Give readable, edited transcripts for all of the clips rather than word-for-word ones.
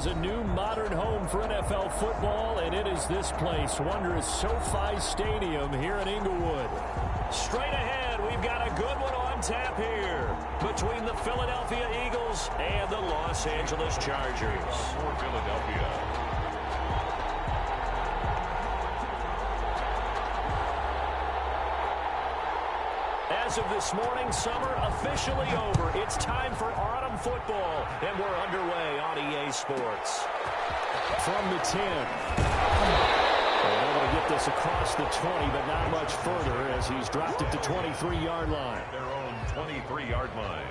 has a new modern home for NFL football, and it is this place, wondrous SoFi Stadium here in Inglewood. Straight ahead, we've got a good one on tap here between the Philadelphia Eagles and the Los Angeles Chargers. For Philadelphia. As of this morning, summer officially over. It's time for autumn football, and we're underway on EA Sports. From the 10. Able to get this across the 20, but not much further as he's dropped it to 23-yard line. Their own 23-yard line.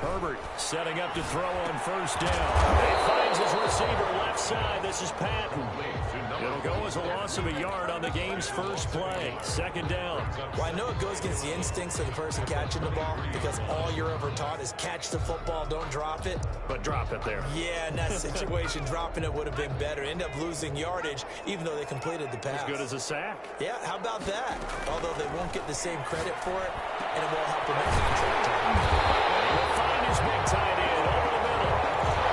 Herbert setting up to throw on first down. He finds his receiver left side. This is Patton. It'll go as a loss of a yard on the game's first play. Second down. Well, I know it goes against the instincts of the person catching the ball because all you're ever taught is catch the football, don't drop it. But drop it there. Yeah, in that situation, dropping it would have been better. End up losing yardage, even though they completed the pass. As good as a sack. Yeah, how about that? Although they won't get the same credit for it, and it won't help them in contract time. He'll find his big tight end over the middle.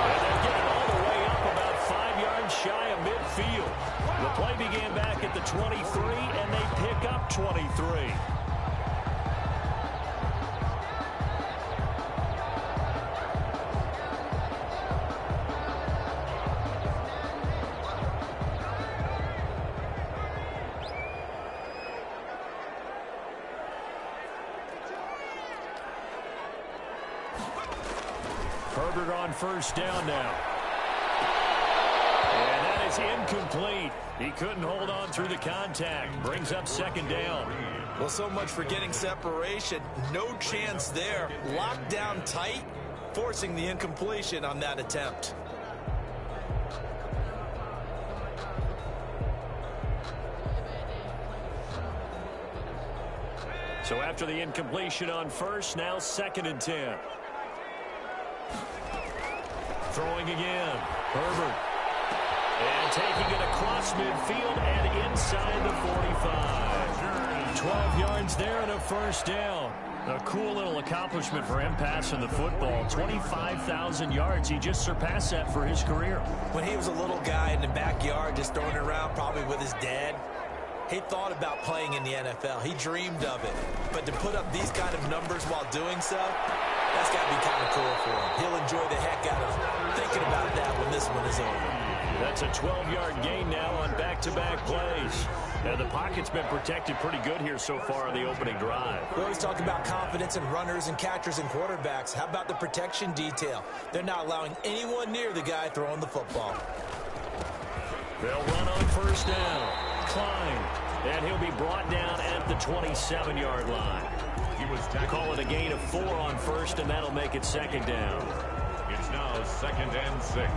And they're getting all the way up about 5 yards shy of midfield. The play began back at the 23, and they pick up 23. Herbert on first down now. And that is incomplete. He couldn't hold on through the contact. Brings up second down. Well, so much for getting separation. No chance there. Locked down tight, forcing the incompletion on that attempt. So after the incompletion on first, now second and 10. Throwing again. Herbert. And taking it across midfield and inside the 45. 12 yards there and a first down. A cool little accomplishment for him passing the football. 25,000 yards. He just surpassed that for his career. When he was a little guy in the backyard just throwing it around probably with his dad, he thought about playing in the NFL. He dreamed of it. But to put up these kind of numbers while doing so, that's got to be kind of cool for him. He'll enjoy the heck out of thinking about that when this one is over. That's a 12-yard gain now on back-to-back plays. And the pocket's been protected pretty good here so far on the opening drive. We always talk about confidence in runners and catchers and quarterbacks. How about the protection detail? They're not allowing anyone near the guy throwing the football. They'll run on first down. Klein. And he'll be brought down at the 27-yard line. Call it a gain of 4 on first, and that'll make it second down. It's now second and 6.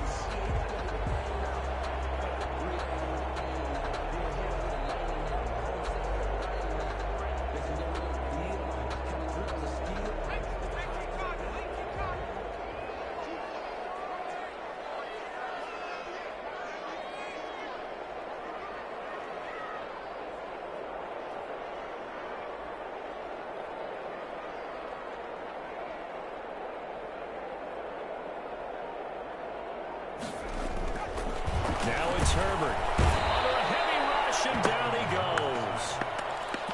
Now it's Herbert. Under a heavy rush, and down he goes.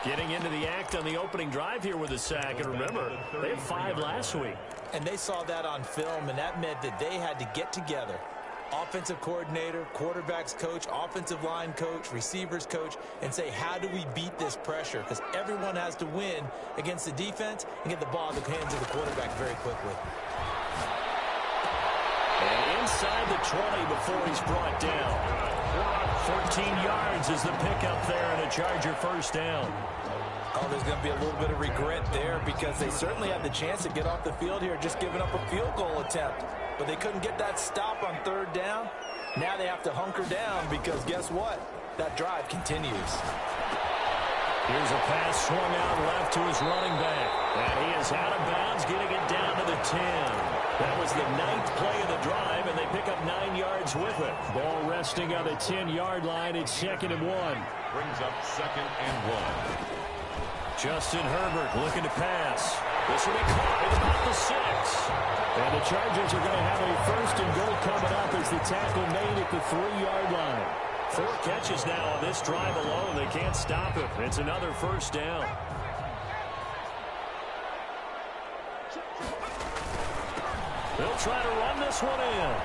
Getting into the act on the opening drive here with a sack. And remember, they had 5 last week. And they saw that on film, and that meant that they had to get together. Offensive coordinator, quarterbacks coach, offensive line coach, receivers coach, and say, how do we beat this pressure? Because everyone has to win against the defense and get the ball in the hands of the quarterback very quickly. And inside the 20 before he's brought down. 14 yards is the pickup there and a Charger first down. Oh, there's going to be a little bit of regret there because they certainly had the chance to get off the field here just giving up a field goal attempt. But they couldn't get that stop on third down. Now they have to hunker down because guess what? That drive continues. Here's a pass swung out left to his running back. And he is out of bounds, getting it down to the 10. That was the 9th play of the drive, and they pick up 9 yards with it. Ball resting on the 10-yard line. It's 2nd and 1. Brings up 2nd and 1. Justin Herbert looking to pass. This will be caught at about the 6. And the Chargers are going to have a 1st and goal coming up as the tackle made at the 3-yard line. 4 catches now on this drive alone. They can't stop it. It's another 1st down. They'll try to run this one in.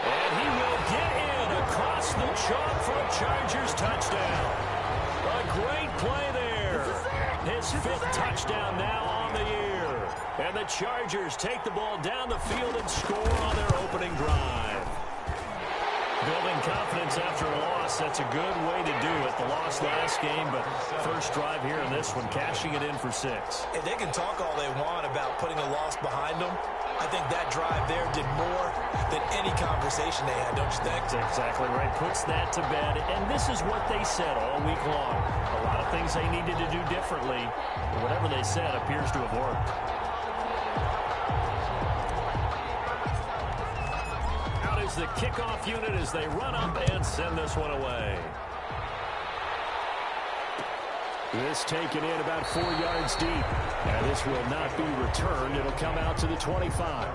And he will get in across the chalk for a Chargers touchdown. A great play there. His 5th touchdown now on the year. And the Chargers take the ball down the field and score on their opening drive. Building confidence after a loss, that's a good way to do it. The loss last game, but first drive here in this one, cashing it in for 6. And they can talk all they want about putting a loss behind them. I think that drive there did more than any conversation they had, don't you think? That's exactly right. Puts that to bed. And this is what they said all week long. A lot of things they needed to do differently. Whatever they said appears to have worked. Out is the kickoff unit as they run up and send this one away. This taken in about 4 yards deep. And this will not be returned. It'll come out to the 25.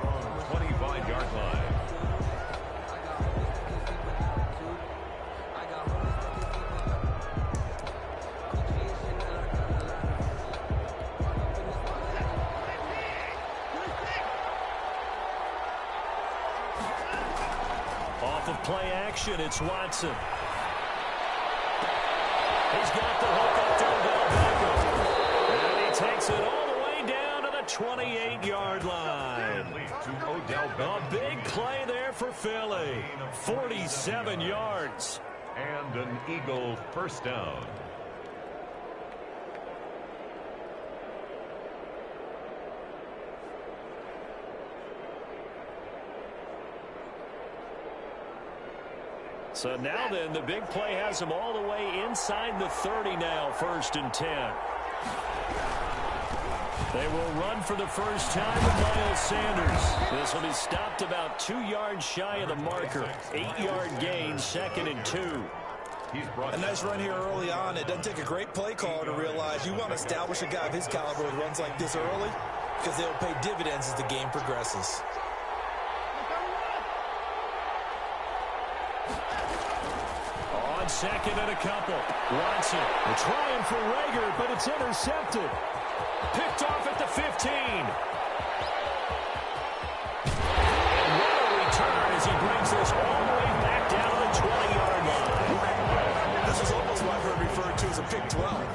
25-yard line. Off of play action, it's Watson. He's got the hook up to Odell Beckham. And he takes it all the way down to the 28-yard line. A big play there for Philly. 47 yards. And an Eagle 1st down. So now then, the big play has them all the way inside the 30 now, 1st and 10. They will run for the first time with Miles Sanders. This will be stopped about 2 yards shy of the marker. 8-yard gain, 2nd and 2. A nice run here early on. It doesn't take a great play caller to realize you want to establish a guy of his caliber with runs like this early because they'll pay dividends as the game progresses. On 2nd and a couple. Watson trying for Rager, but it's intercepted. Picked off at the 15. And what a return as he brings this all the way back down to the 20-yard line. This is almost what I've heard referred to as a pick 12.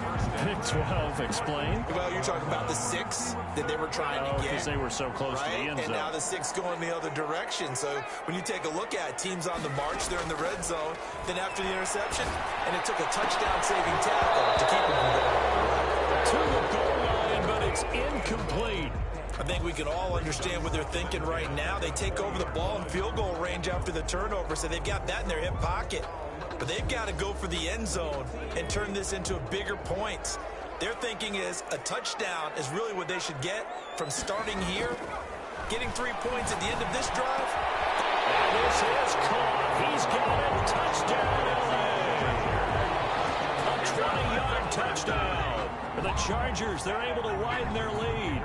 Pick 12, explain. Well, you're talking about the 6 that they were trying to get. Because they were so close to the end zone. And now the 6 going the other direction. So when you take a look at teams on the march, they're in the red zone. Then after the interception, and it took a touchdown-saving tackle to keep them from going. To the goal line, but it's incomplete. I think we can all understand what they're thinking right now. They take over the ball in field goal range after the turnover, so they've got that in their hip pocket. But they've got to go for the end zone and turn this into a bigger point. Their thinking is a touchdown is really what they should get from starting here. Getting 3 points at the end of this drive. And this is caught. He's got it. Touchdown, LA. A 20-yard touchdown. For the Chargers, they're able to widen their lead.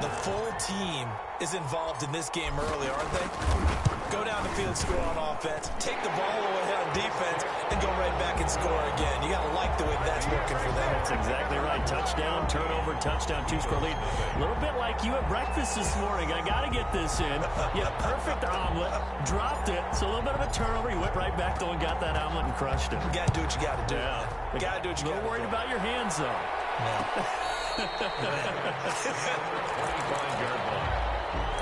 The full team is involved in this game early, aren't they? Go down the field, score on offense, take the ball away on defense, and go right back and score again. You got to like the way that's working for them. That's exactly right. Touchdown, turnover, touchdown, 2-score lead. A little bit like you at breakfast this morning. I got to get this in. Yeah, perfect omelet. Dropped it. So a little bit of a turnover. You went right back, though, and got that omelet and crushed it. You got to do what you got to do. Yeah. You got to do what you got to do. A little worried about your hands, though. No. 25-yard line.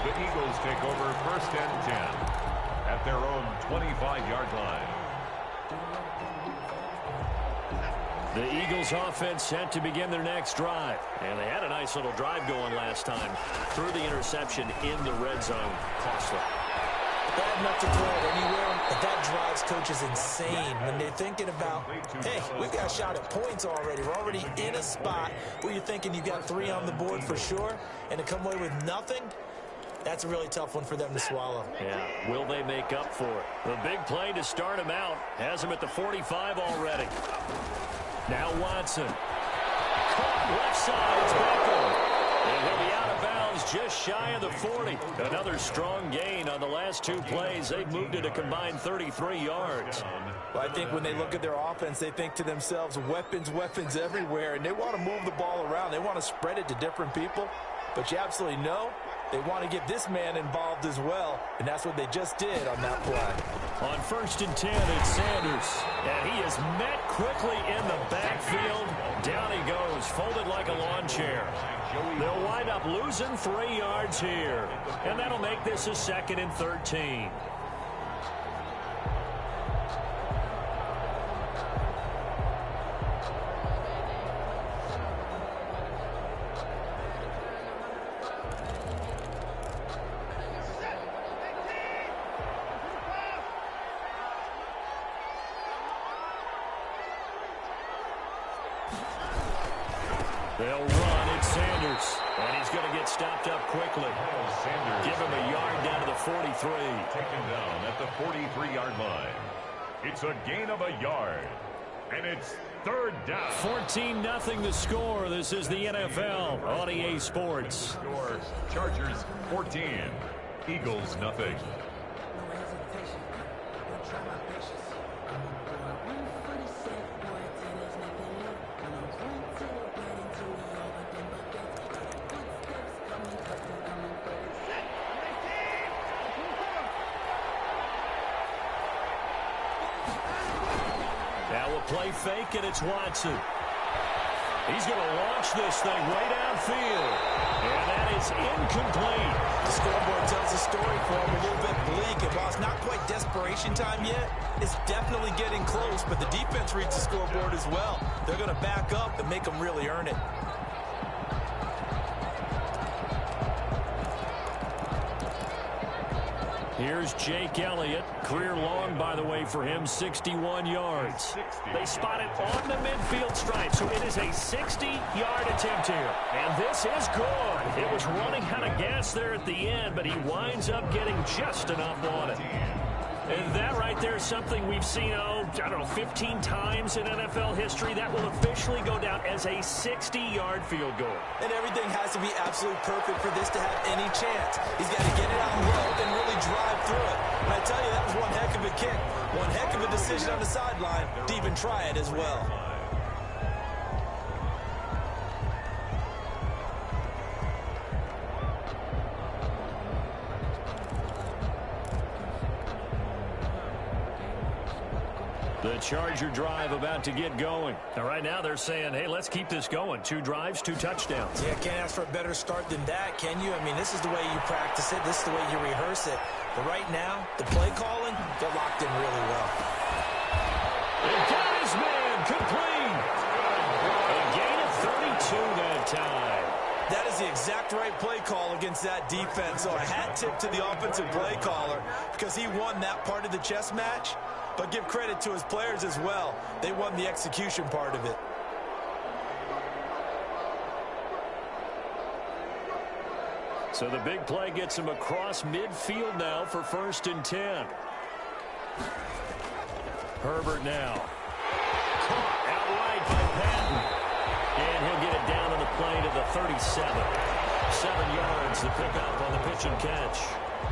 The Eagles take over 1st and 10 at their own 25-yard line. The Eagles offense set to begin their next drive. And they had a nice little drive going last time. Threw the interception in the red zone. Costly. Bad enough to throw it anywhere, but that drives coaches insane when they're thinking about, hey, we got a shot at points already. We're already in a spot where you're thinking you got 3 on the board for sure, and to come away with nothing, that's a really tough one for them to swallow. Yeah, will they make up for it? The big play to start him out. Has him at the 45 already. Now Watson. Caught left side. It's Beckham. And he'll be out of bounds just shy of the 40. Another strong gain on the last 2 plays. They've moved it a combined 33 yards. Well, I think when they look at their offense, they think to themselves, weapons, weapons everywhere, and they want to move the ball around. They want to spread it to different people. But you absolutely know they want to get this man involved as well, and that's what they just did on that play. On 1st and 10, it's Sanders. And he is met quickly in the backfield. Down he goes, folded like a lawn chair. They'll wind up losing 3 yards here. And that'll make this a 2nd and 13. They'll run. It's Sanders. And he's going to get stopped up quickly. Sanders. Give him a yard down to the 43. Taken down at the 43-yard line. It's a gain of a yard. And it's 3rd down. 14-0 the score. This is the NFL on EA Sports. Score, Chargers 14. Eagles nothing. Now we'll play fake, and it's Watson. He's going to launch this thing way downfield. And that is incomplete. The scoreboard tells the story for him a little bit bleak. And while it's not quite desperation time yet, it's definitely getting close. But the defense reads the scoreboard as well. They're going to back up and make them really earn it. Here's Jake Elliott. Career long, by the way, for him, 61 yards. They spot it on the midfield stripe, so it is a 60-yard attempt here. And this is good. It was running out of gas there at the end, but he winds up getting just enough on it. And that right there is something we've seen, I don't know, 15 times in NFL history. That will officially go down as a 60-yard field goal. And everything has to be absolutely perfect for this to have any chance. He's got to get it out low and really drive through it. And I tell you, that was one heck of a kick. One heck of a decision on the sideline to even try it as well. The Charger drive about to get going. Now, right now they're saying, hey, let's keep this going. 2 drives, 2 touchdowns. Yeah, can't ask for a better start than that, can you? I mean, this is the way you practice it. This is the way you rehearse it. But right now, the play calling, they're locked in really well. And got his man complete. A gain of 32 that time. That is the exact right play call against that defense. So a hat tip to the offensive play caller because he won that part of the chess match. But give credit to his players as well. They won the execution part of it. So the big play gets him across midfield now for 1st and 10. Herbert now. Caught outright by Patton. And he'll get it down on the play to the 37. 7 yards, the pickup on the pitch and catch.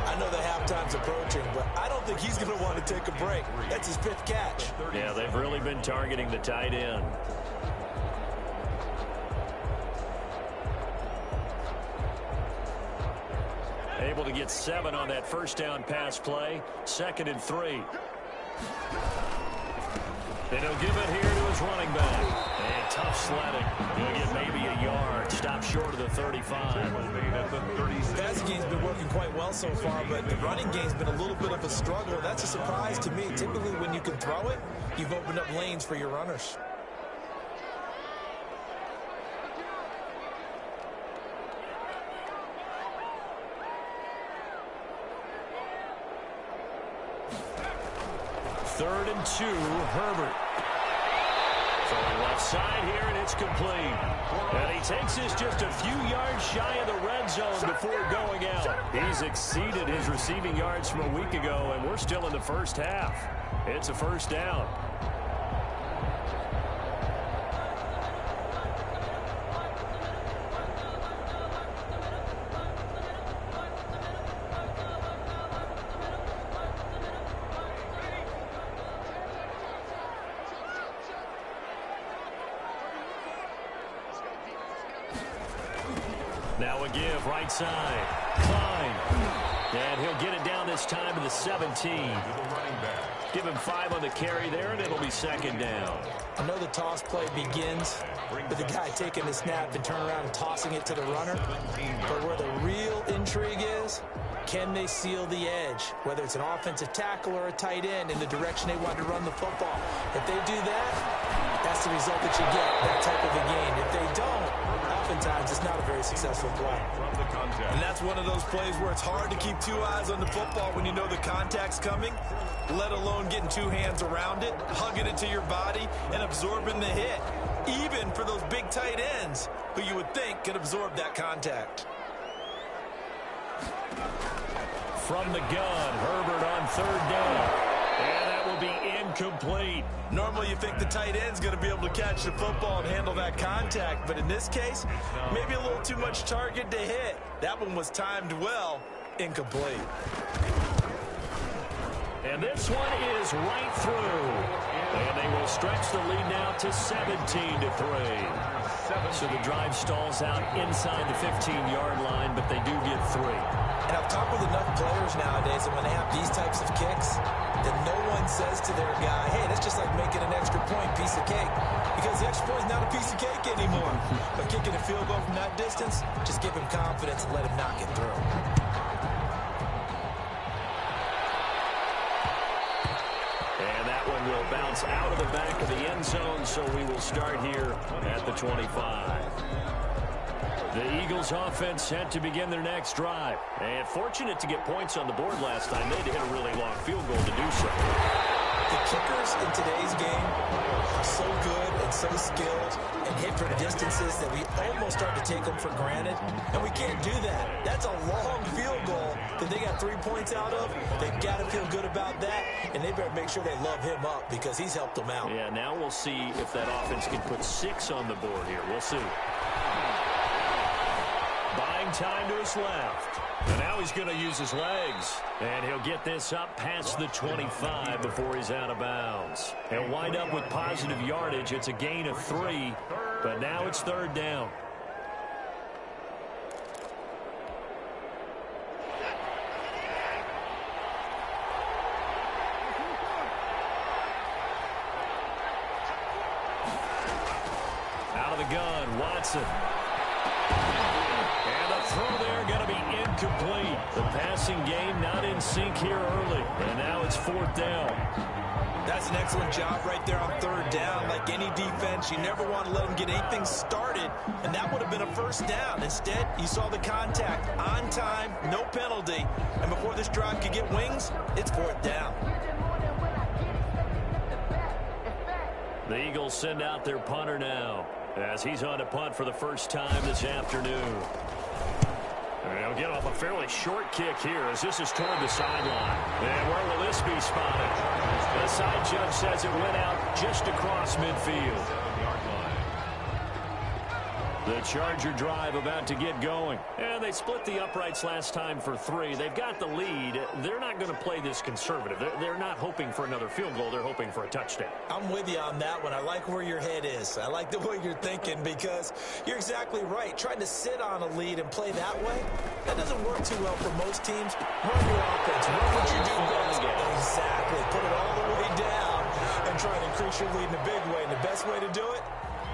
I know that halftime's approaching, but I don't think he's going to want to take a break. That's his 5th catch. Yeah, they've really been targeting the tight end. Able to get 7 on that 1st down pass play. 2nd and 3. And he'll give it here to his running back. And tough sledding. He'll get maybe a yard. Stop short of the 35. The passing game's been working quite well so far, but the running game's been a little bit of a struggle. That's a surprise to me. Typically, when you can throw it, you've opened up lanes for your runners. 3rd and 2, Herbert. Throwing left side here, and it's complete. And he takes this just a few yards shy of the red zone before going out. He's exceeded his receiving yards from a week ago, and we're still in the first half. It's a first down. Now a give, right side. Klein. And he'll get it down this time to the 17. Give him 5 on the carry there, and it'll be 2nd down. I know the toss play begins with the guy taking the snap and turning around and tossing it to the runner. But where the real intrigue is, can they seal the edge, whether it's an offensive tackle or a tight end, in the direction they want to run the football? If they do that, that's the result that you get, that type of a game. If they don't, oftentimes it's not a very successful play. And that's one of those plays where it's hard to keep 2 eyes on the football when you know the contact's coming, let alone getting 2 hands around it, hugging it to your body, and absorbing the hit, even for those big tight ends who you would think could absorb that contact. From the gun, Herbert on 3rd down. And that will be incomplete. Normally you think the tight end's going to be able to catch the football and handle that contact, but in this case, maybe a little too much target to hit. That one was timed well, incomplete. And this one is right through. And they will stretch the lead now to 17-3. So the drive stalls out inside the 15-yard line, but they do get 3. And I've talked with enough players nowadays that when they have these types of kicks, that no one says to their guy, hey, that's just like making an extra point, piece of cake. Because the extra point is not a piece of cake anymore. But kicking a field goal from that distance, just give him confidence and let him knock it through. And that one will bounce out of the back of the end zone, so we will start here at the 25. The Eagles offense set to begin their next drive. And fortunate to get points on the board last time. They had to hit a really long field goal to do so. The kickers in today's game are so good and so skilled and hit from distances that we almost start to take them for granted. And we can't do that. That's a long field goal that they got 3 points out of. They've got to feel good about that. And they better make sure they love him up because he's helped them out. Yeah, now we'll see if that offense can put 6 on the board here. We'll see. Buying time to his left. And now he's going to use his legs. And he'll get this up past the 25 before he's out of bounds. He'll wind up with positive yardage. It's a gain of 3, but now it's 3rd down. Out of the gun, Watson. And the throw there going to be incomplete. The passing game not in sync here early. And now it's 4th down. That's an excellent job right there on 3rd down. Like any defense, you never want to let them get anything started, and that would have been a 1st down. Instead, you saw the contact on time, no penalty, and before this drive could get wings, it's 4th down. The Eagles send out their punter now as he's on to punt for the first time this afternoon. And he'll get off a fairly short kick here as this is toward the sideline. And where will this be spotted? The side judge says it went out just across midfield. The Charger drive about to get going. And they split the uprights last time for 3. They've got the lead. They're not going to play this conservative. They're not hoping for another field goal. They're hoping for a touchdown. I'm with you on that one. I like where your head is. I like the way you're thinking because you're exactly right. Trying to sit on a lead and play that way, that doesn't work too well for most teams. Run your offense. Run what you do best. Exactly. Put it all the way down and try and increase your lead in a big way. And the best way to do it,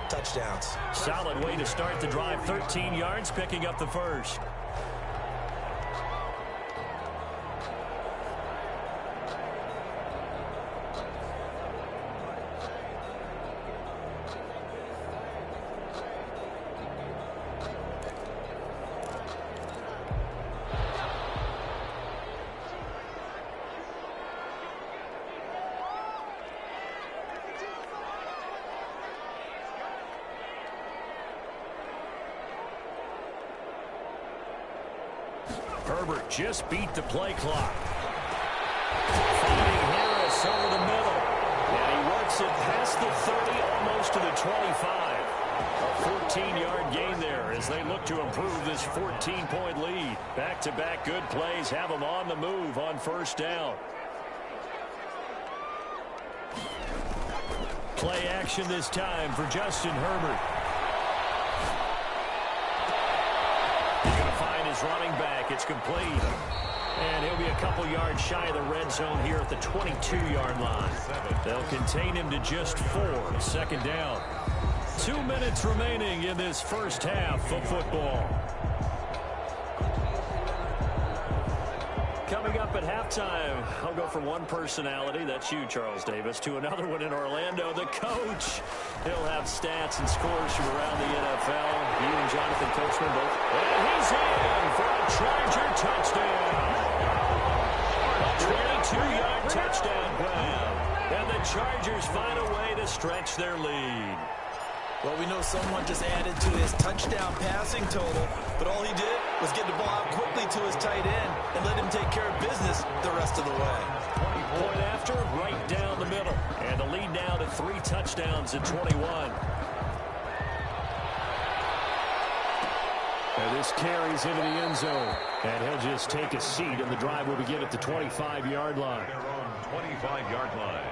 touchdowns. Solid way to start the drive. 13 yards, picking up the first. Herbert just beat the play clock. Finding Harris over the middle. And he works it past the 30, almost to the 25. A 14-yard gain there as they look to improve this 14-point lead. Back-to-back good plays have them on the move on first down. Play action this time for Justin Herbert. He's going to find his running back. It's complete. And he'll be a couple yards shy of the red zone here at the 22-yard line. They'll contain him to just 4. Second down. 2 minutes remaining in this first half of football. Coming up at halftime, I'll go from one personality, that's you, Charles Davis, to another one in Orlando, the coach. He'll have stats and scores from around the NFL. You and Jonathan Coachman both. And he's in for a Charger touchdown. A 22-yard touchdown grab. And the Chargers find a way to stretch their lead. Well, we know someone just added to his touchdown passing total, but all he did was get the ball out quickly to his tight end and let him take care of business the rest of the way. Point after, right down the middle. And the lead now to 3 touchdowns at 21. And this carries into the end zone. And he'll just take a seat, and the drive will begin at the 25-yard line. Their own 25-yard line.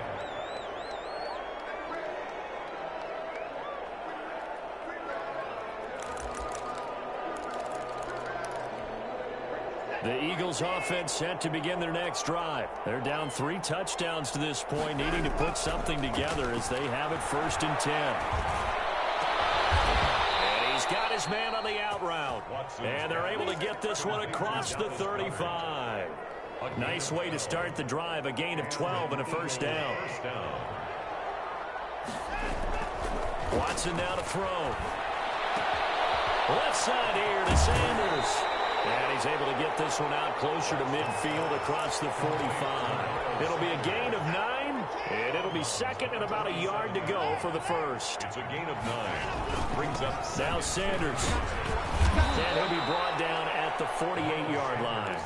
The Eagles offense set to begin their next drive. They're down 3 touchdowns to this point, needing to put something together as they have it 1st and 10. And he's got his man on the out route. And they're able to get this one across the 35. A nice way to start the drive, a gain of 12 and a first down. Watson now to throw. Left side here to Sanders. And he's able to get this one out closer to midfield across the 45. It'll be a gain of 9, and it'll be second and about a yard to go for the first. It's a gain of 9. Brings up now Sanders. And he'll be brought down at the 48-yard line.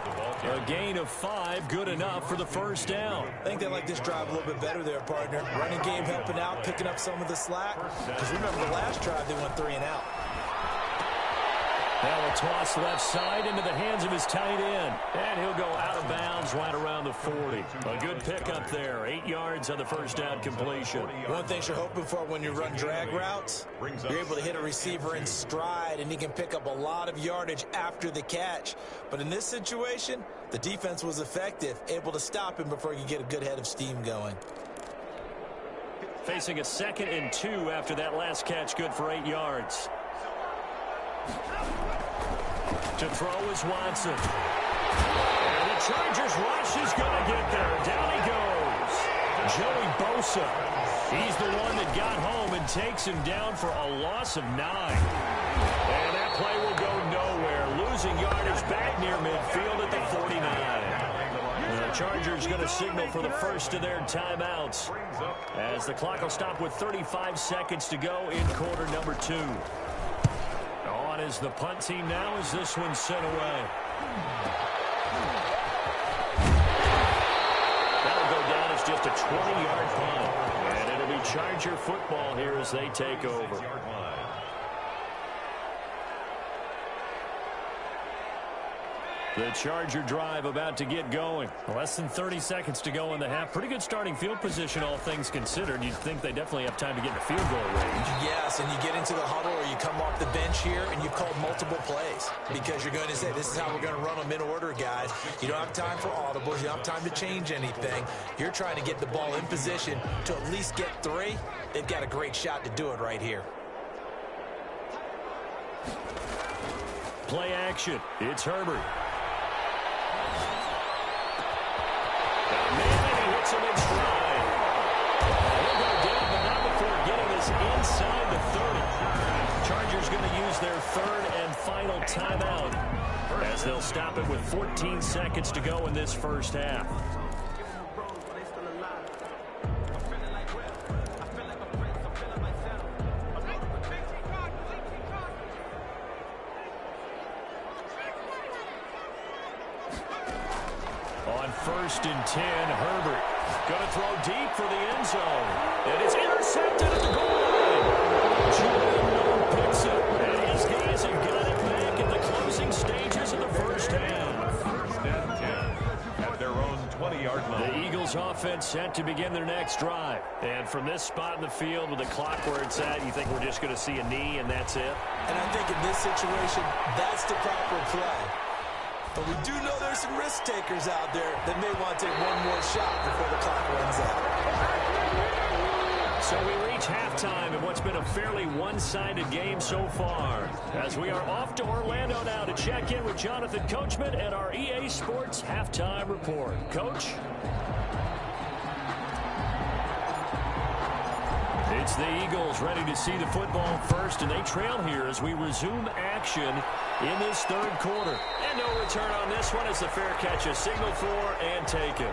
A gain of 5, good enough for the first down. I think they like this drive a little bit better there, partner. Running game helping out, picking up some of the slack. Because remember the last drive, they went 3 and out. Now a toss left side into the hands of his tight end. And he'll go out of bounds right around the 40. A good pickup there. 8 yards on the first down completion. One thing you're hoping for when you run drag routes, you're able to hit a receiver in stride, and he can pick up a lot of yardage after the catch. But in this situation, the defense was effective, able to stop him before he could get a good head of steam going. Facing a 2nd and 2 after that last catch, good for 8 yards. To throw is Watson. And the Chargers rush is going to get there. Down he goes. Joey Bosa. He's the one that got home and takes him down for a loss of 9. And that play will go nowhere. Losing yardage back near midfield at the 49. The Chargers going to signal for the first of their timeouts as the clock will stop with 35 seconds to go in quarter number 2. On is the punt team now as this one's sent away. That'll go down as just a 20-yard punt. And it'll be Charger football here as they take over. The Charger drive about to get going. Less than 30 seconds to go in the half. Pretty good starting field position, all things considered. You'd think they definitely have time to get in the field goal range. Yes, and you get into the huddle or you come off the bench here and you've called multiple plays because you're going to say, this is how we're going to run them in order, guys. You don't have time for audibles. You don't have time to change anything. You're trying to get the ball in position to at least get 3. They've got a great shot to do it right here. Play action. It's Herbert. Hits him in stride. He'll go down, but not before getting this inside the 30. Chargers going to use their 3rd and final timeout as they'll stop it with 14 seconds to go in this first half. first and 10. Herbert going to throw deep for the end zone. And it's intercepted at the goal line. Julian picks it. And his guys have got it back in the closing stages of the first half. First and 10 at their own 20-yard line. The Eagles offense set to begin their next drive. And from this spot in the field with the clock where it's at, you think we're just going to see a knee and that's it? And I think in this situation, that's the proper play. But we do know there's some risk takers out there that may want to take one more shot before the clock runs out. So we reach halftime in what's been a fairly one-sided game so far. As we are off to Orlando now to check in with Jonathan Coachman and our EA Sports Halftime Report. Coach? It's the Eagles ready to see the football first, and they trail here as we resume action in this third quarter. And no return on this one as the fair catch is signaled for and taken.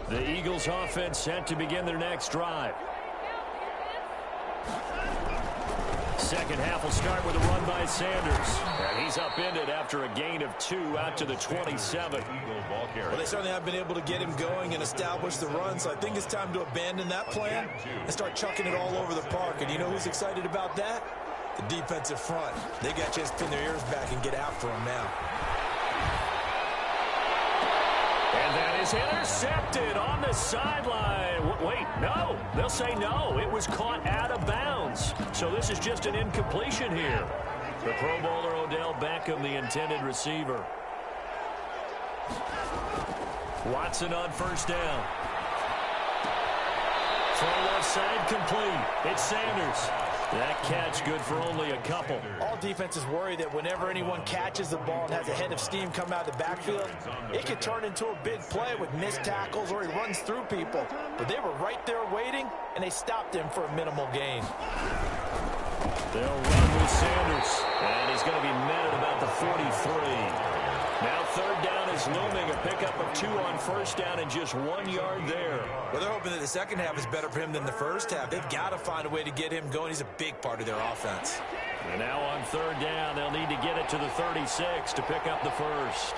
The Eagles offense set to begin their next drive. Second half will start with a run by Sanders. And he's upended after a gain of 2 out to the 27. Well, they certainly have been able to get him going and establish the run, so I think it's time to abandon that plan and start chucking it all over the park. And you know who's excited about that? The defensive front. They got a chance to pin their ears back and get after him now. And that is intercepted on the sideline. Wait, no. They'll say no. It was caught out of bounds. So this is just an incompletion here. The Pro Bowler Odell Beckham, the intended receiver. Watson on first down. Throw left side complete. It's Sanders. That catch good for only a couple. All defenses worry that whenever anyone catches the ball and has a head of steam come out of the backfield, it could turn into a big play with missed tackles or he runs through people. But they were right there waiting, and they stopped him for a minimal gain. They'll run with Sanders, and he's going to be met at about the 43. Now third down is looming, a pickup of 2 on first down and just 1 yard there. Well, they're hoping that the second half is better for him than the first half. They've got to find a way to get him going. He's a big part of their offense. And now on third down, they'll need to get it to the 36 to pick up the first.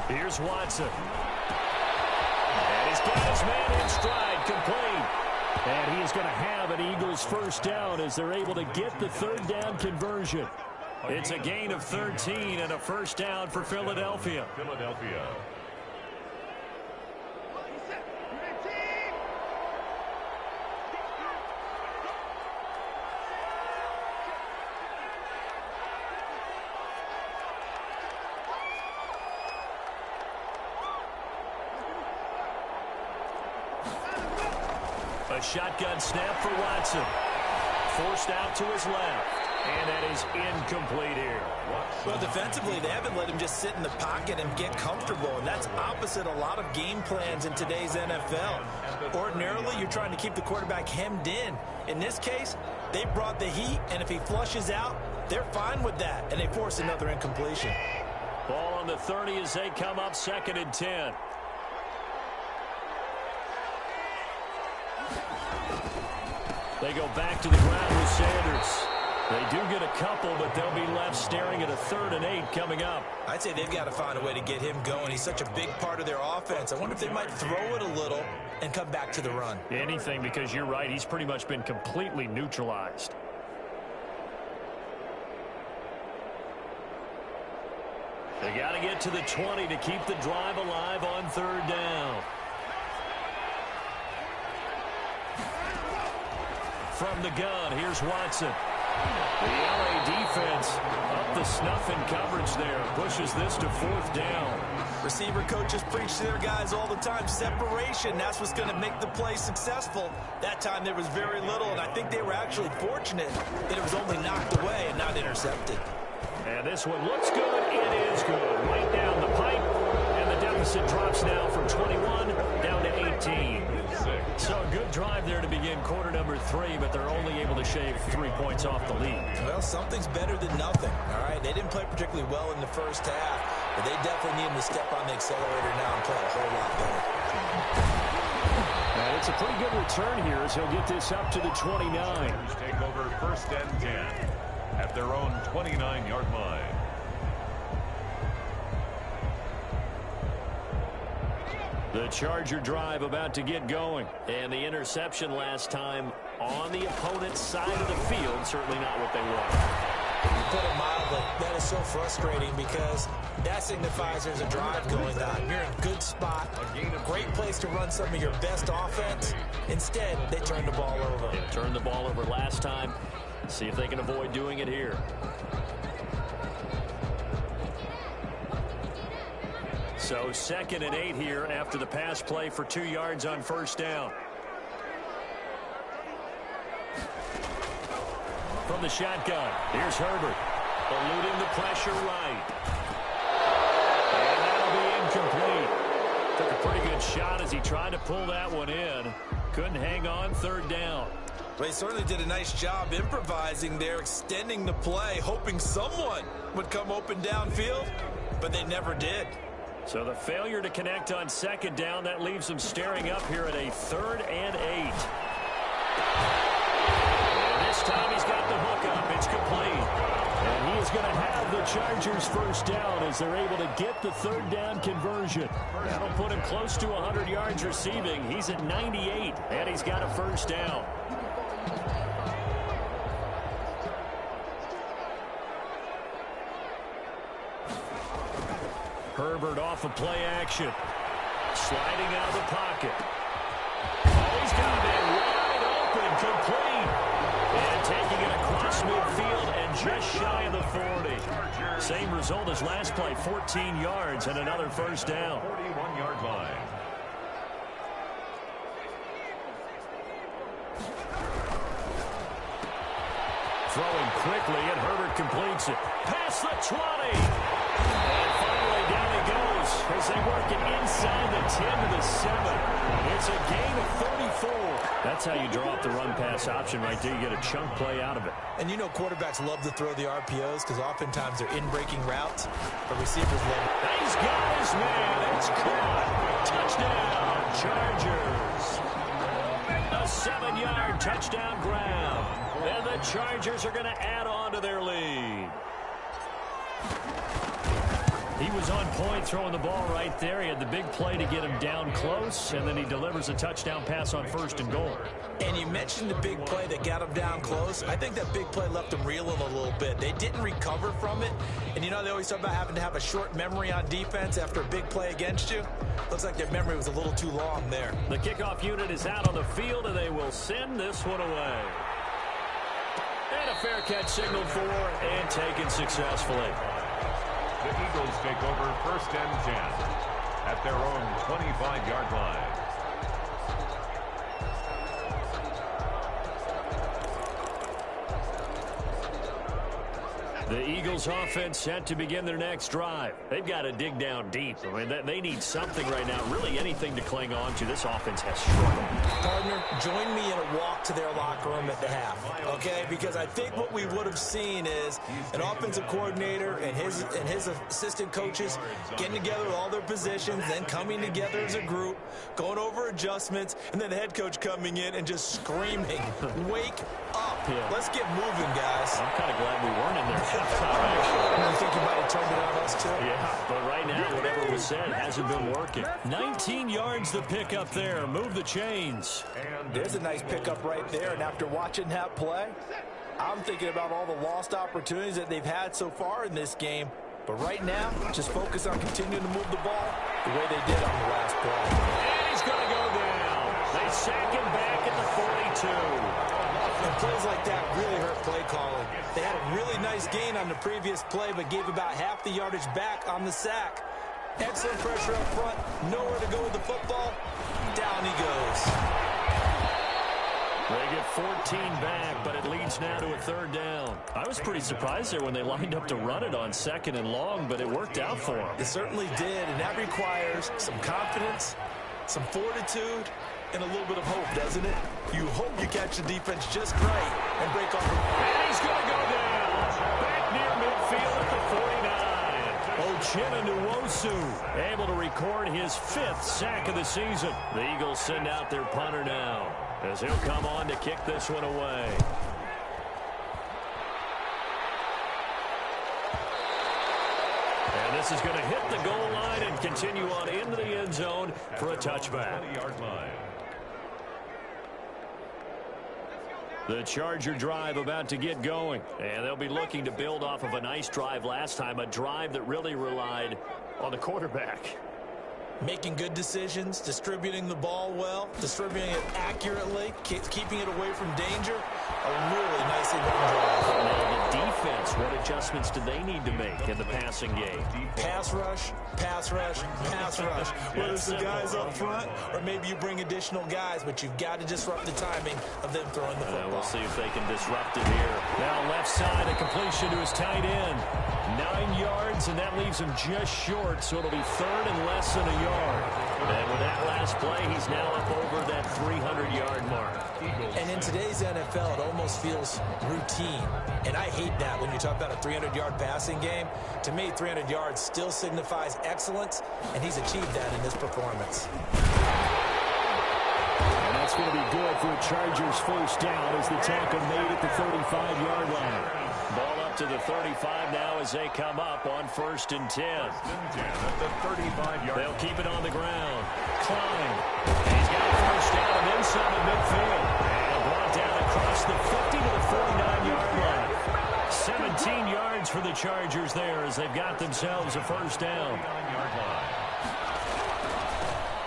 Here's Watson. And he's got his man in stride, complete. And he is going to have an Eagles first down as they're able to get the third down conversion. It's a gain of 13 and a first down for Philadelphia. A shotgun snap for Watson. Forced out to his left. And that is incomplete here. Well, defensively, they haven't let him just sit in the pocket and get comfortable, and that's opposite a lot of game plans in today's NFL. Ordinarily, you're trying to keep the quarterback hemmed in. In this case, they brought the heat, and if he flushes out, they're fine with that, and they force another incompletion. Ball on the 30 as they come up second and 10. They go back to the ground with Sanders. They do get a couple, but they'll be left staring at a 3rd and 8 coming up. I'd say they've got to find a way to get him going. He's such a big part of their offense. I wonder if they might throw it a little and come back to the run. Anything, because you're right. He's pretty much been completely neutralized. They got to get to the 20 to keep the drive alive on third down. From the gun, here's Watson. The LA defense up the snuff in coverage there. Pushes this to 4th down. Receiver coaches preach to their guys all the time. Separation, that's what's going to make the play successful. That time there was very little, and I think they were actually fortunate that it was only knocked away and not intercepted. And this one looks good. It is good. Right down the pipe, and the deficit deficit drops now from 21 down to 18. So a good drive there to begin quarter number 3, but they're only able to shave 3 points off the lead. Well, something's better than nothing, all right? They didn't play particularly well in the first half, but they definitely need him to step on the accelerator now and play a whole lot better. And it's a pretty good return here as he'll get this up to the 29. Take over 1st and 10 at their own 29-yard line. The Charger drive about to get going. And the interception last time on the opponent's side of the field, certainly not what they want. To put it mildly, that is so frustrating because that signifies there's a drive going on. You're in a good spot, a great place to run some of your best offense. Instead, they turned the ball over. They turned the ball over last time. See if they can avoid doing it here. So 2nd and 8 here after the pass play for 2 yards on 1st down. From the shotgun, here's Herbert. Eluding the pressure right. And that'll be incomplete. Took a pretty good shot as he tried to pull that one in. Couldn't hang on 3rd down. They certainly did a nice job improvising there, extending the play, hoping someone would come open downfield, but they never did. So the failure to connect on 2nd down, that leaves them staring up here at a 3rd and 8. And this time he's got the hook up. It's complete. And he is going to have the Chargers 1st down as they're able to get the 3rd down conversion. That'll put him close to 100 yards receiving. He's at 98, and he's got a 1st down. Herbert off of play action. Sliding out of the pocket. Oh, he's got it wide open, complete. And taking it across midfield and just shy of the 40. Same result as last play, 14 yards and another 1st down. 41-yard line. Throwing quickly, and Herbert completes it. Past the 20. And finally down he goes as they work it inside the 10 to the 7. It's a gain of 34. That's how you draw up the run-pass option right there. You get a chunk play out of it. And you know quarterbacks love to throw the RPOs because oftentimes they're in-breaking routes, but receivers love it. He's got his man. It's caught. Touchdown, Chargers. A 7-yard touchdown grab. And the Chargers are going to add on to their lead. He was on point throwing the ball right there. He had the big play to get him down close, and then he delivers a touchdown pass on 1st and goal. And you mentioned the big play that got him down close. I think that big play left him reeling a little bit. They didn't recover from it. And you know they always talk about having to have a short memory on defense after a big play against you. Looks like their memory was a little too long there. The kickoff unit is out on the field, and they will send this one away. And a fair catch signaled for and taken successfully. The Eagles take over 1st and 10 at their own 25-yard line. The Eagles offense set to begin their next drive. They've got to dig down deep. I mean, they need something right now, really anything to cling on to. This offense has struggled. Partner, join me in a walk to their locker room at the half, okay? Because I think what we would have seen is an offensive coordinator and his assistant coaches getting together with all their positions, then coming together as a group, going over adjustments, and then the head coach coming in and just screaming, wake up. Yeah. Let's get moving, guys. I'm kind of glad we weren't in there. You think you might have turned it on us, too? Yeah, but right now, whatever was said hasn't been working. 19 yards the pickup there. Move the chains. And there's a nice pickup right there. And after watching that play, I'm thinking about all the lost opportunities that they've had so far in this game. But right now, just focus on continuing to move the ball the way they did on the last play. And he's going to go down. They sack him back at the 42. And plays like that really hurt play calling. They had a really nice gain on the previous play, but gave about half the yardage back on the sack. Excellent pressure up front. Nowhere to go with the football. Down he goes. They get 14 back, but it leads now to a third down. I was pretty surprised there when they lined up to run it on 2nd and long, but it worked out for them. It certainly did, and that requires some confidence, some fortitude, and a little bit of hope, doesn't it? You hope you catch the defense just right and break off. And he's going to go down. Back near midfield at the 49. Uchenna Nwosu able to record his 5th sack of the season. The Eagles send out their punter now, as he'll come on to kick this one away. And this is going to hit the goal line and continue on into the end zone for a touchback. 20-yard line. The Charger drive about to get going, and they'll be looking to build off of a nice drive last time, a drive that really relied on the quarterback. Making good decisions, distributing the ball well, distributing it accurately, keeping it away from danger. A really nicely run drive. Now the defense, what adjustments do they need to make in the passing game? Pass rush, pass rush, pass rush. Whether it's the guys up front or maybe you bring additional guys, but you've got to disrupt the timing of them throwing the football. We'll see if they can disrupt it here. Now left side, a completion to his tight end. 9 yards, and that leaves him just short, so it'll be 3rd and less than a yard. And with that last play, he's now up over that 300-yard mark. And in today's NFL, it almost feels routine. And I hate that when you talk about a 300-yard passing game. To me, 300 yards still signifies excellence, and he's achieved that in this performance. And that's going to be good for a Chargers first down as the tackle made at the 35-yard line. Ball up to the 35 now as they come up on 1st and 10. At the 35-yard. They'll keep it on the ground. Klein. He's got a first down and inside the midfield. And brought down across the 50 to the 49-yard line. 17 yards for the Chargers there as they've got themselves a first down.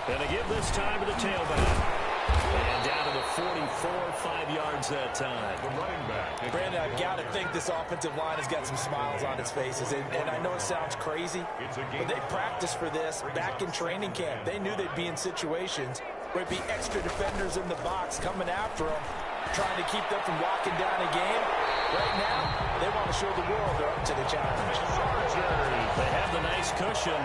And they give this time to the tailback. And down to the 44, 5 yards that time. The running back. Brandon, I've got to think this offensive line has got some smiles on its faces. And I know it sounds crazy, but they practiced for this back in training camp. They knew they'd be in situations where it'd be extra defenders in the box coming after them, trying to keep them from locking down a game. Right now, they want to show the world they're up to the challenge. They have the nice cushion.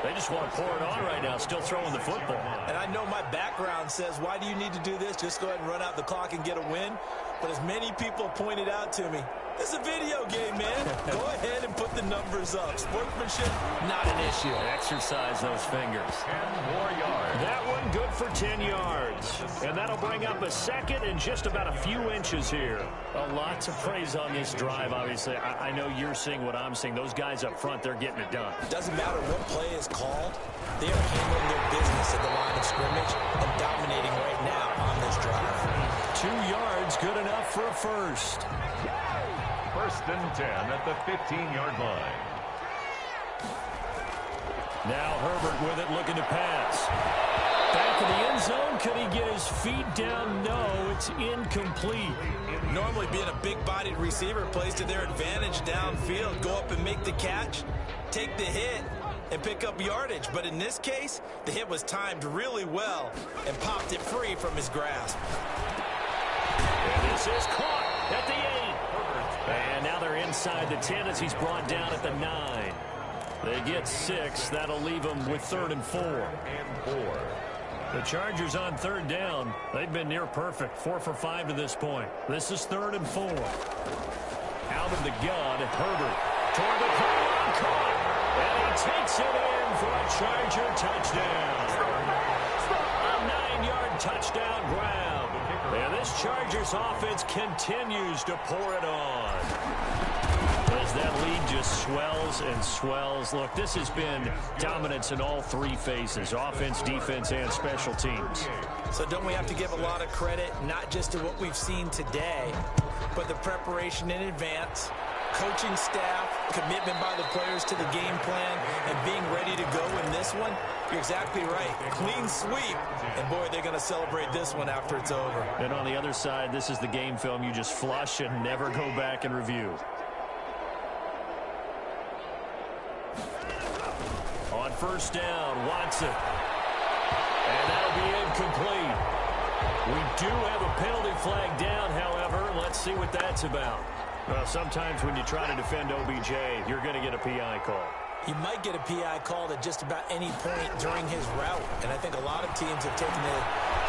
They just want to pour it on right now, still throwing the football. And I know my background says, why do you need to do this? Just go ahead and run out the clock and get a win. But as many people pointed out to me, this is a video game, man. Go ahead and put the numbers up. Sportsmanship, not an issue. Exercise those fingers. 10 more yards. That one good for 10 yards. And that'll bring up a second and just about a few inches here. A lot to praise on this drive, obviously. I know you're seeing what I'm seeing. Those guys up front, they're getting it done. Doesn't matter what play is called. They are handling their business at the line of scrimmage and dominating right now on this drive. 2 yards, good enough for a first. 1st and 10 at the 15-yard line. Now Herbert with it, looking to pass. Back in the end zone. Could he get his feet down? No, it's incomplete. Normally being a big-bodied receiver plays to their advantage downfield. Go up and make the catch, take the hit, and pick up yardage. But in this case, the hit was timed really well and popped it free from his grasp. And this is caught at the 8. And now they're inside the 10 as he's brought down at the 9. They get 6. That'll leave them with 3rd and 4. The Chargers on 3rd down. They've been near perfect. 4 for 5 to this point. This is 3rd and 4. Out of the gun, Herbert toward the pylon, caught. And he takes it in for a Charger touchdown. A 9-yard touchdown grab. And this Chargers offense continues to pour it on. As that lead just swells and swells. Look, this has been dominance in all 3 phases, offense, defense, and special teams. So don't we have to give a lot of credit, not just to what we've seen today, but the preparation in advance, coaching staff, commitment by the players to the game plan, and being ready to go in this one? You're exactly right. Clean sweep. And, boy, they're going to celebrate this one after it's over. And on the other side, this is the game film you just flush and never go back and review. On 1st down, Watson. And that'll be incomplete. We do have a penalty flag down, however. Let's see what that's about. Well, sometimes when you try to defend OBJ, you're going to get a PI call. You might get a PI called at just about any point during his route. And I think a lot of teams have taken the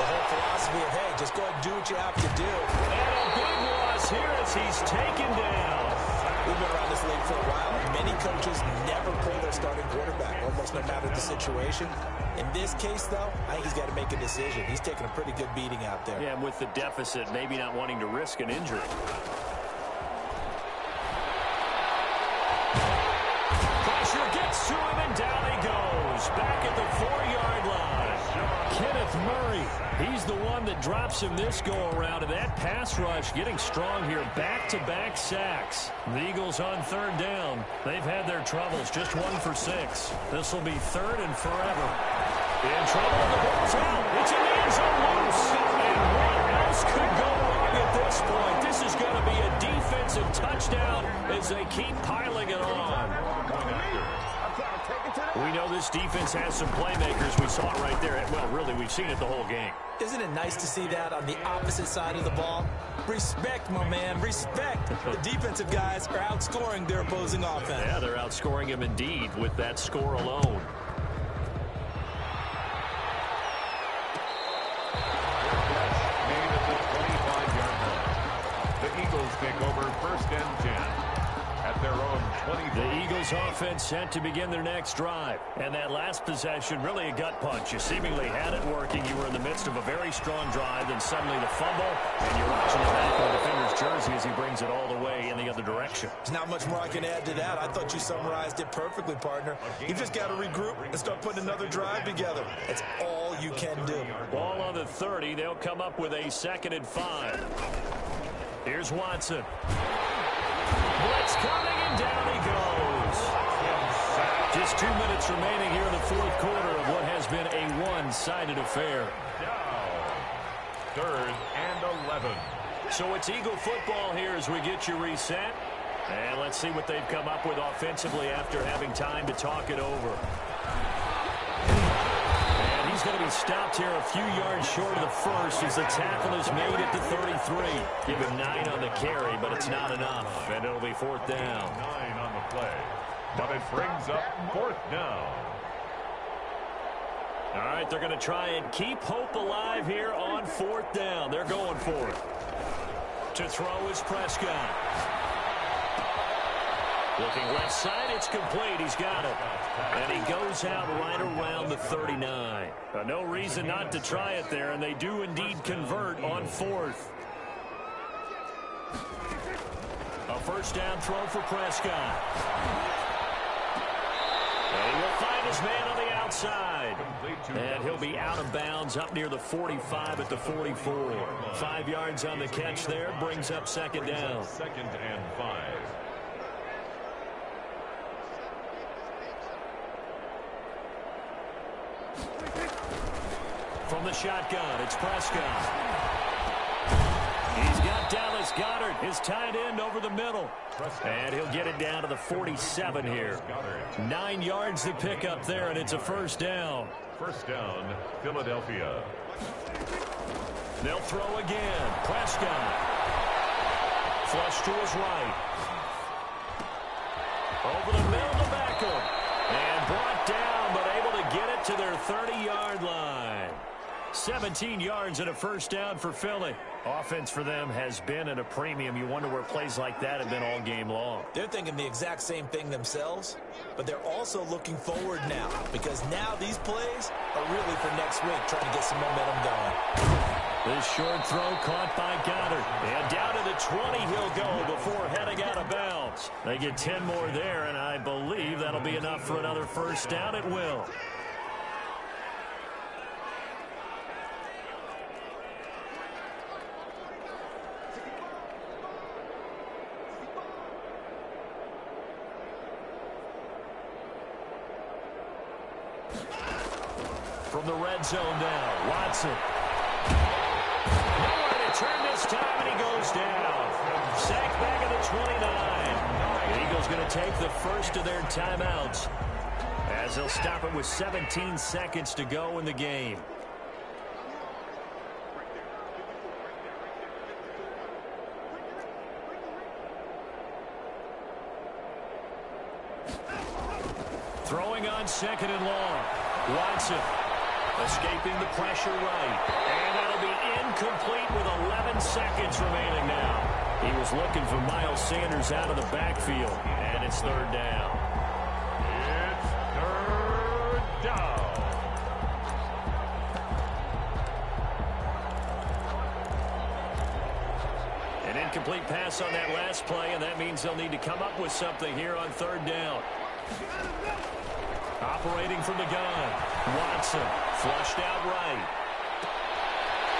whole philosophy of, hey, just go ahead and do what you have to do. And a big loss here as he's taken down. We've been around this league for a while. Many coaches never pull their starting quarterback, almost no matter the situation. In this case, though, I think he's got to make a decision. He's taking a pretty good beating out there. Yeah, and with the deficit, maybe not wanting to risk an injury. Pressure gets to him, and down he goes. Back at the 4-yard line. Kenneth Murray, he's the one that drops him this go-around. And that pass rush getting strong here. Back-to-back sacks. The Eagles on 3rd down. They've had their troubles. Just 1 for 6. This will be 3rd and forever. In trouble, the ball's out. It's in the end zone loose. And what else could go wrong at this point? This is going to be a defensive touchdown as they keep piling it on. We know this defense has some playmakers. We saw it right there. Well, really, we've seen it the whole game. Isn't it nice to see that on the opposite side of the ball? Respect, my man, respect. The defensive guys are outscoring their opposing offense. Yeah, they're outscoring him indeed with that score alone. The Eagles take over 1st and 10 at their own 20. The Eagles offense set to begin their next drive. And that last possession, really a gut punch. You seemingly had it working. You were in the midst of a very strong drive, then suddenly the fumble, and you're watching the back of the defender's jersey as he brings it all the way in the other direction. There's not much more I can add to that. I thought you summarized it perfectly, partner. You've just got to regroup and start putting another drive together. That's all you can do. Ball on the 30. They'll come up with a 2nd and 5. Here's Watson. Blitz coming, and down he goes. Just 2 minutes remaining here in the 4th quarter of what has been a one-sided affair. Now, 3rd and 11. So it's Eagle football here as we get you reset. And let's see what they've come up with offensively after having time to talk it over. And he's going to be stopped here a few yards short of the first as the tackle is made at the 33. Give him 9 on the carry, but it's not enough. And it'll be 4th down. 9 on the play. But it brings up 4th down. All right, they're going to try and keep hope alive here on 4th down. They're going for it. To throw is Prescott. Looking left side, it's complete. He's got it. And he goes out right around the 39. No reason not to try it there, and they do indeed convert on 4th. A 1st down throw for Prescott. And he will find his man on the outside. And he'll be out of bounds up near the 45 at the 44. 5 yards on the catch there, brings up 2nd down. 2nd and 5. From the shotgun, it's Prescott. He's got Dallas Goedert, his tight end, over the middle. And he'll get it down to the 47 here. 9 yards to pick up there, and it's a 1st down. 1st down, Philadelphia. They'll throw again. Prescott. Flush to his right. Over the middle to Beckham. And brought down, but able to get it to their 30-yard line. 17 yards and a 1st down for Philly. Offense for them has been at a premium. You wonder where plays like that have been all game long. They're thinking the exact same thing themselves, but they're also looking forward now because now these plays are really for next week, trying to get some momentum going. This short throw caught by Goddard. And down to the 20 he'll go before heading out of bounds. They get 10 more there, and I believe that'll be enough for another 1st down. It will. From the red zone now, Watson. Nowhere to turn this time, and he goes down. Sacked back at the 29. The Eagles going to take the first of their timeouts as they'll stop it with 17 seconds to go in the game. Throwing on 2nd and long. Watson escaping the pressure right. And that'll be incomplete with 11 seconds remaining now. He was looking for Miles Sanders out of the backfield. And it's 3rd down. It's 3rd down. An incomplete pass on that last play, and that means they'll need to come up with something here on 3rd down. Operating from the gun. Watson flushed out right.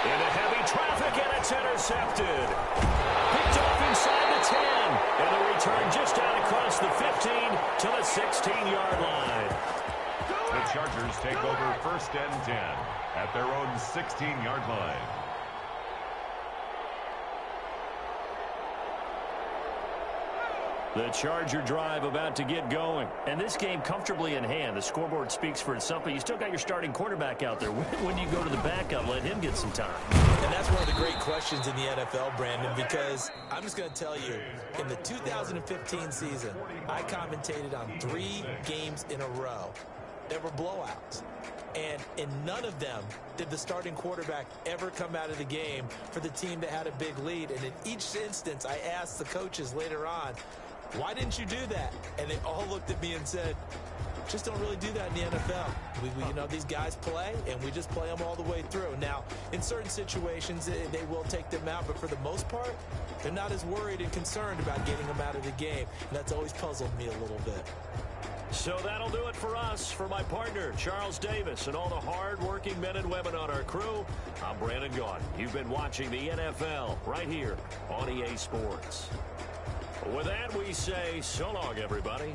Into heavy traffic, and it's intercepted. Picked off inside the 10. And the return just out across the 15 to the 16-yard line. The Chargers take over 1st and 10 at their own 16-yard line. The Charger drive about to get going. And this game comfortably in hand. The scoreboard speaks for itself, but you still got your starting quarterback out there. When do you go to the backup, let him get some time? And that's one of the great questions in the NFL, Brandon, because I'm just going to tell you, in the 2015 season, I commentated on 3 games in a row. There were blowouts. And in none of them did the starting quarterback ever come out of the game for the team that had a big lead. And in each instance, I asked the coaches later on, why didn't you do that? And they all looked at me and said, just don't really do that in the NFL. You know, these guys play, and we just play them all the way through. Now, in certain situations, they will take them out, but for the most part, they're not as worried and concerned about getting them out of the game. And that's always puzzled me a little bit. So that'll do it for us. For my partner, Charles Davis, and all the hard-working men and women on our crew, I'm Brandon Gaudin. You've been watching the NFL right here on EA Sports. With that, we say so long, everybody.